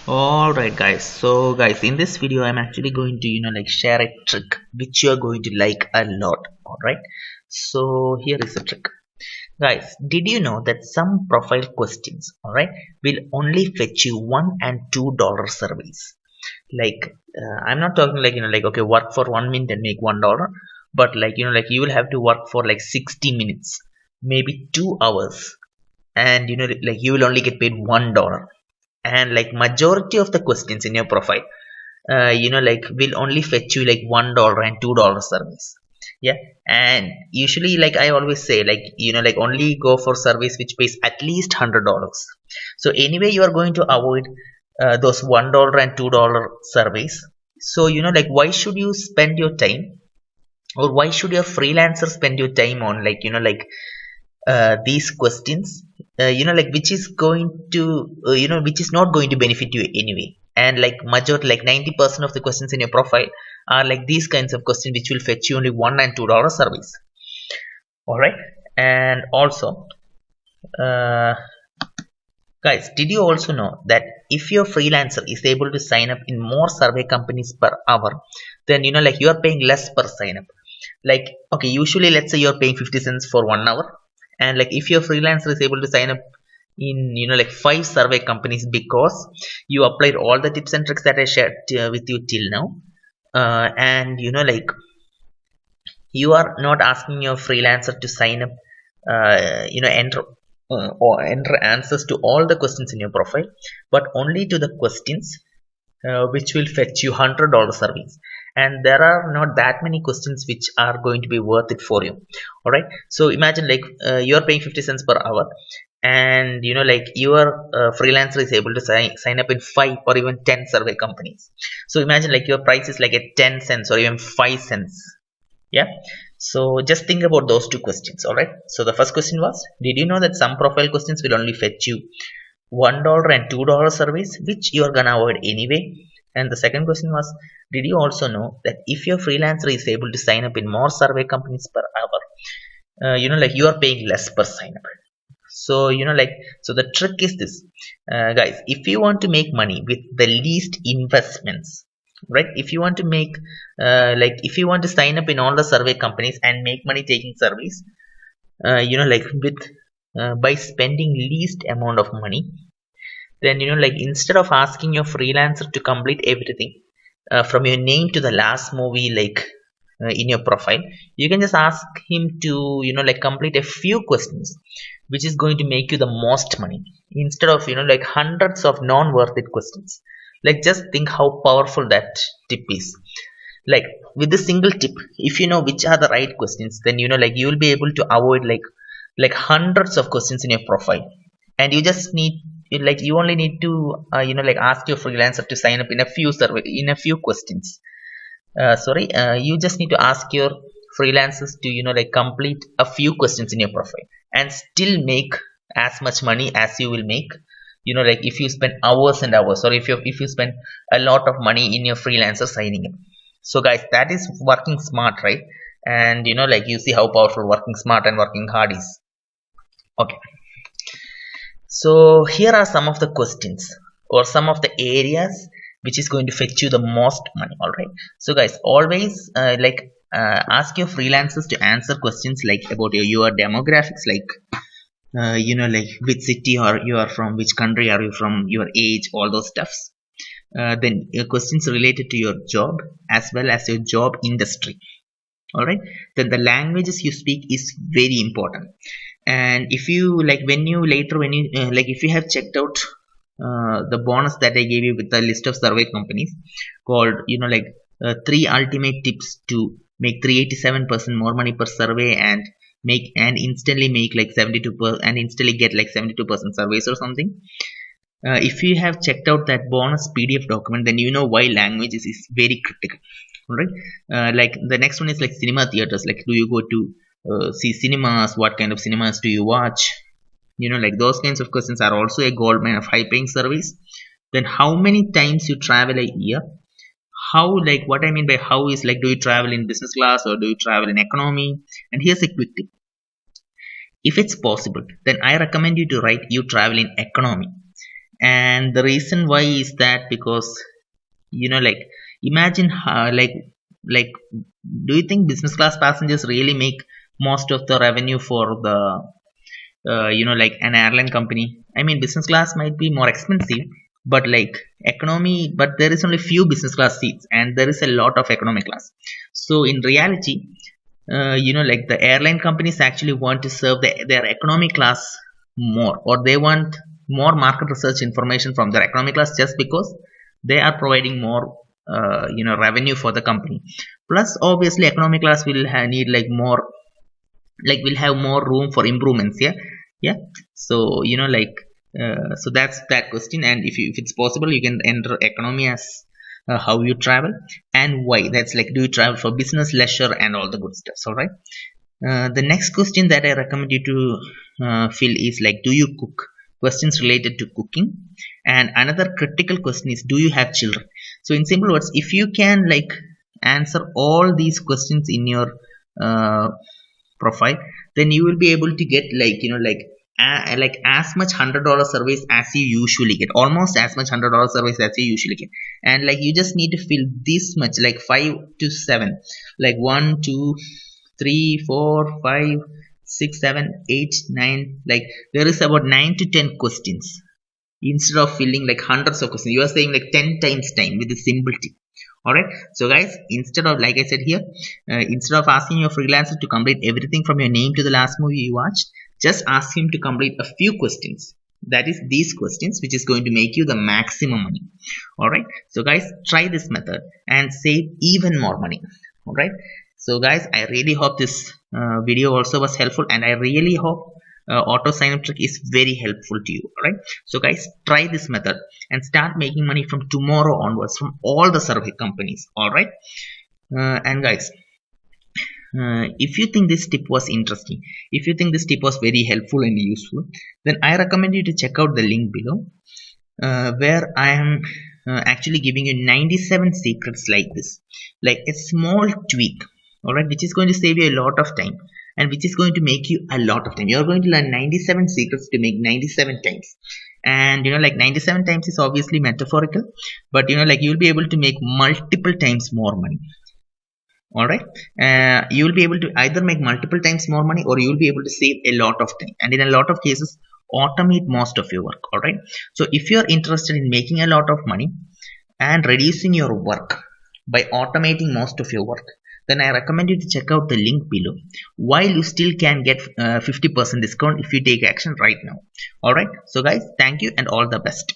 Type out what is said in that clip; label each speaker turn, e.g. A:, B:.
A: Alright guys, so guys, in this video I'm actually going to share a trick which you are going to like a lot. Alright, so here is the trick. Guys, did you know that some profile questions, alright, will only fetch you $1 and $2 surveys? Like I'm not talking like okay, work for 1 minute and make $1, but you will have to work for like 60 minutes, maybe 2 hours, and you will only get paid $1. And like majority of the questions in your profile will only fetch you like $1 and $2 service. Yeah, and usually like I always say, only go for service which pays at least $100. So anyway you are going to avoid those $1 and $2 surveys. So why should you spend your time, or why should your freelancer spend your time on these questions, which is going to which is not going to benefit you anyway. And like majority, like 90% of the questions in your profile are like these kinds of questions which will fetch you only $1 and $2 service. All right. And also, uh, guys, did you also know that if your freelancer is able to sign up in more survey companies per hour, then you are paying less per sign up. Like okay, usually let's say you're paying 50 cents for 1 hour, and like if your freelancer is able to sign up in like 5 survey companies because you applied all the tips and tricks that I shared with you till now, and you are not asking your freelancer to sign up, enter or enter answers to all the questions in your profile, but only to the questions which will fetch you $100 service. And there are not that many questions which are going to be worth it for you. All right, so imagine like you are paying 50 cents per hour, and your freelancer is able to sign up in 5 or even 10 survey companies. So imagine like your price is like at 10 cents or even 5 cents. Yeah, so just think about those two questions. All right, so the first question was, did you know that some profile questions will only fetch you $1 and $2 service, which you are gonna avoid anyway? And the second question was, did you also know that if your freelancer is able to sign up in more survey companies per hour, you are paying less per sign up? So so the trick is this, guys, if you want to make money with the least investments, right? If you want to make if you want to sign up in all the survey companies and make money taking surveys, with by spending least amount of money, then instead of asking your freelancer to complete everything from your name to the last movie, in your profile, you can just ask him to complete a few questions which is going to make you the most money, instead of hundreds of non worth it questions. Like just think how powerful that tip is. Like with a single tip, if you know which are the right questions, then you will be able to avoid hundreds of questions in your profile. And you just need, you only need to ask your freelancer to sign up in a few survey, in a few questions. You just need to ask your freelancers to complete a few questions in your profile and still make as much money as you will make, if you spend hours and hours, or if you spend a lot of money in your freelancer signing up. So guys, that is working smart, right? And you see how powerful working smart and working hard is. Okay, so here are some of the questions, or some of the areas which is going to fetch you the most money. All right, so guys, always ask your freelancers to answer questions like about your demographics, like which city or you are from, which country are you from, your age, all those stuffs. Then questions related to your job as well as your job industry. All right, then the languages you speak is very important. And if you when you later, when you if you have checked out the bonus that I gave you with the list of survey companies called 3 ultimate tips to make 387% more money per survey, and instantly make like 72% and instantly get like 72% surveys or something. If you have checked out that bonus PDF document, then you know why languages is very critical. All right, like the next one is like cinema theaters. Like, do you go to see cinemas? What kind of cinemas do you watch? Those kinds of questions are also a gold mine of high paying service. Then how many times you travel a year? How, like what I mean by how is like, do you travel in business class or do you travel in economy? And here's a quick tip. If it's possible, then I recommend you to write you travel in economy. And the reason why is that because, like, imagine how, like do you think business class passengers really make most of the revenue for the like an airline company? I mean, business class might be more expensive, but like economy, but there is only few business class seats and there is a lot of economy class. So in reality, like the airline companies actually want to serve their economy class more, or they want more market research information from their economy class, just because they are providing more revenue for the company. Plus obviously economy class will need like more, like will have more room for improvements. Yeah. So so that's that question. And if it's possible, you can enter economy as how you travel and why. That's like, do you travel for business, leisure, and all the good stuff. All right. The next question that I recommend you to fill is like, do you cook? Questions related to cooking. And another critical question is, do you have children? So in simple words, if you can like answer all these questions in your uh, profile, then you will be able to get like, like as much $100 service as you usually get, almost as much $100 service as you usually get. And like you just need to fill this much, like 5 to 7, like 1 2 3 4 5 6 7 8 9, like there is about 9 to 10 questions. Instead of filling like hundreds of questions, you are saying like 10 times time with a simple tip. All right. So guys, instead of, like I said here, instead of asking your freelancer to complete everything from your name to the last movie you watched, just ask him to complete a few questions. That is these questions, which is going to make you the maximum money. All right. So guys, try this method and save even more money. All right. So guys, I really hope this video also was helpful, and I really hope auto sign up trick is very helpful to you. All right. So guys, try this method and start making money from tomorrow onwards from all the survey companies. All right. And guys, if you think this tip was interesting, if you think this tip was very helpful and useful, then I recommend you to check out the link below, where I am actually giving you 97 secrets like this, like a small tweak. All right, which is going to save you a lot of time, and which is going to make you a lot of time. You're going to learn 97 secrets to make 97 times. And like 97 times is obviously metaphorical, but like you'll be able to make multiple times more money. All right. You will be able to either make multiple times more money, or you will be able to save a lot of time, and in a lot of cases automate most of your work. All right. So if you're interested in making a lot of money and reducing your work by automating most of your work, then I recommend you to check out the link below, while you still can get 50% discount if you take action right now. All right. So guys, thank you and all the best.